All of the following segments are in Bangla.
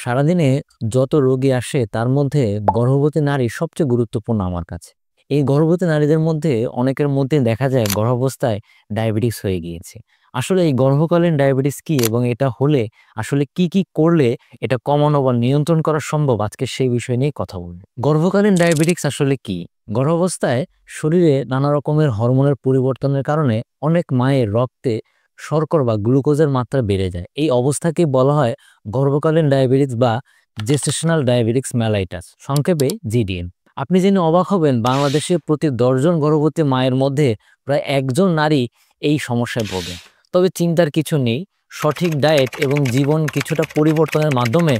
সারাদিনে যত রোগী আসে তার মধ্যে গর্ভবতী নারী সবচেয়ে গুরুত্বপূর্ণ আমার কাছে। এই গর্ভবতী নারীদের মধ্যে অনেকের মধ্যে দেখা যায় গর্ভাবস্থায় ডায়াবেটিস হয়ে গিয়েছে। আসলে এই গর্ভকালীন ডায়াবেটিস কি এবং এটা হলে আসলে কি করলে এটা কমানো বা নিয়ন্ত্রণ করা সম্ভব, আজকে সেই বিষয় নিয়ে কথা বলবো। গর্ভকালীন ডায়াবেটিস আসলে কি? গর্ভাবস্থায় শরীরে নানা রকমের হরমোনের পরিবর্তনের কারণে অনেক মায়ের রক্তে শর্করা বা গ্লুকোজের মাত্রা বেড়ে যায়। এই অবস্থাকে বলা হয় গর্ভকালীন ডায়াবেটিস বা জেস্টেশনাল ডায়াবেটিস মেলাইটাস, সংক্ষেপে জিডিএম। আপনি জেনে অবাক হবেন, বাংলাদেশে প্রতি ১০ জন গর্ভবতী মায়ের মধ্যে প্রায় একজন নারী এই সমস্যায় ভোগে। তবে চিন্তার কিছু নেই, সঠিক ডায়েট এবং জীবন কিছুটা পরিবর্তনের মাধ্যমে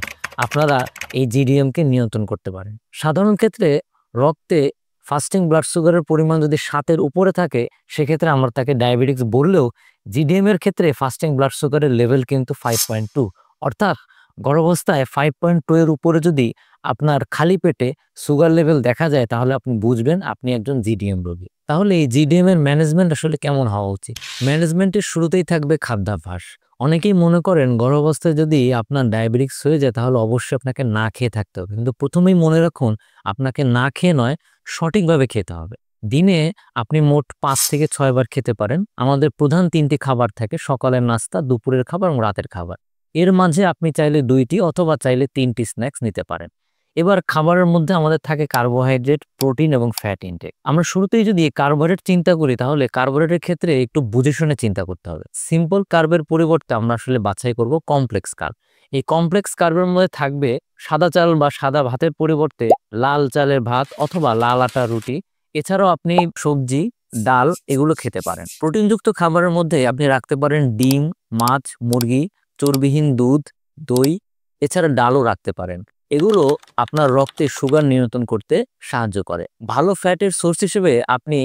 আপনারা এই জিডিএমকে নিয়ন্ত্রণ করতে পারেন। সাধারণ ক্ষেত্রে রক্তে ফাস্টিং ব্লাড সুগারের পরিমাণ যদি 7-এর উপরে থাকে, সেক্ষেত্রে আমরা তাকে ডায়াবেটিক্স বললেও জিডিএম এর ক্ষেত্রে ফাস্টিং ব্লাড সুগারের লেভেল কিন্তু 5.2, অর্থাৎ গর্ভাবস্থায় 5.2 এর উপরে যদি আপনার খালি পেটে সুগার লেভেল দেখা যায়, তাহলে আপনি বুঝবেন আপনি একজন জিডিএম রোগী। তাহলে এই জিডিএম এর ম্যানেজমেন্ট আসলে কেমন হওয়া উচিত? ম্যানেজমেন্টের শুরুতেই থাকবে খাদ্যাভ্যাস। অনেকেই মনে করেন গর্ভাবস্থায় যদি আপনার ডায়াবেটিক্স হয়ে যায় তাহলে অবশ্যই আপনাকে না খেয়ে থাকতে হবে, কিন্তু প্রথমেই মনে রাখুন, আপনাকে না খেয়ে নয়, সঠিকভাবে খেতে হবে। দিনে আপনি মোট 5 থেকে 6 বার খেতে পারেন। আমাদের প্রধান 3টি খাবার থাকে: সকালের নাস্তা, দুপুরের খাবার এবং রাতের খাবার। এর মাঝে আপনি চাইলে 2টি অথবা চাইলে 3টি স্ন্যাক্স নিতে পারেন। এবার খাবারের মধ্যে আমাদের থাকে কার্বোহাইড্রেট, প্রোটিন এবং ফ্যাট ইনটেক। আমরা শুরুতেই যদি কার্বোহাইড্রেট চিন্তা করি, তাহলে কার্বোহাইড্রেটের ক্ষেত্রে একটু বুঝে শুনে চিন্তা করতে হবে। সিম্পল কার্বের পরিবর্তে আমরা আসলে বাছাই করব কমপ্লেক্স কার্ব। এই কমপ্লেক্স কার্বের মধ্যে থাকবে সাদা চাল বা সাদা ভাতের পরিবর্তে লাল চালের ভাত অথবা লাল আটার রুটি। এছাড়াও আপনি সবজি, ডাল এগুলো খেতে পারেন। প্রোটিনযুক্ত খাবারের মধ্যে আপনি রাখতে পারেন ডিম, মাছ, মুরগি, চর্বিহীন দুধ, দই, এছাড়া ডালও রাখতে পারেন। এগুলো আপনার রক্তে সুগার নিয়ন্ত্রণ করতে সাহায্য করে। ভালো ফ্যাটের সোর্স হিসেবে আপনি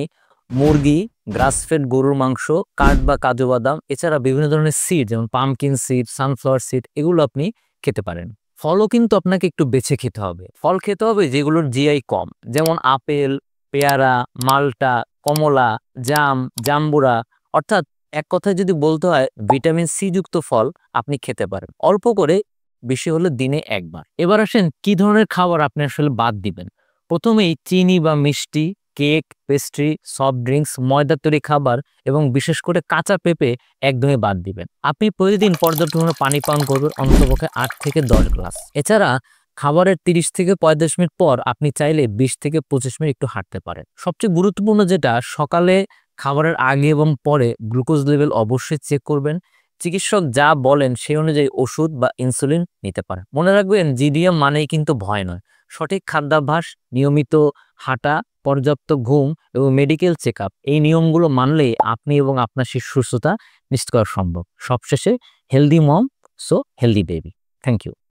মুরগি, গ্রাস ফেড গরুর মাংস, কাঠ বা কাজু বাদাম, এছাড়া বিভিন্ন ধরনের সিড যেমন পামকিন সিড, সানফ্লাওয়ার সিড এগুলো আপনি খেতে পারেন। ফলও কিন্তু আপনাকে একটু বেছে খেতে হবে। ফল খেতে হবে যেগুলোর জিআই কম, যেমন আপেল, পেয়ারা, মাল্টা, কমলা, জাম, জাম্বুরা। অর্থাৎ এক কথায় যদি বলতে হয়, ভিটামিন সি যুক্ত ফল আপনি খেতে পারেন, অল্প করে, বেশি হলে দিনে একবার। এবার আসেন কি ধরনের খাবার আপনি আসলে বাদ দিবেন। প্রথমেই চিনি বা মিষ্টি, কেক, পেস্ট্রি, সফট ড্রিঙ্কস, ময়দার তৈরি খাবার এবং বিশেষ করে কাঁচা পেঁপে একদমই বাদ দিবেন। আপনি প্রতিদিন পর্যাপ্ত পরিমাণে পানি পান করবেন, অন্ততপক্ষে 8 থেকে 10 গ্লাস। এছাড়া খাবারের 30 থেকে 35 মিনিট পর আপনি চাইলে 20 থেকে 25 মিনিট একটু হাঁটতে পারেন। সবচেয়ে গুরুত্বপূর্ণ যেটা, সকালে খাবারের আগে এবং পরে গ্লুকোজ লেভেল অবশ্যই চেক করবেন। চিকিৎসক যা বলেন সেই অনুযায়ী ওষুধ বা ইনসুলিন নিতে পারেন। মনে রাখবেন, জিডিএম মানেই কিন্তু ভয় নয়। সঠিক খাদ্যাভ্যাস, নিয়মিত হাঁটা, পর্যাপ্ত ঘুম এবং মেডিকেল চেকআপ, এই নিয়মগুলো মানলে আপনি এবং আপনার শিশুর সুস্থতা নিশ্চিত করা সম্ভব। সবশেষে, healthy mom so healthy baby. Thank you.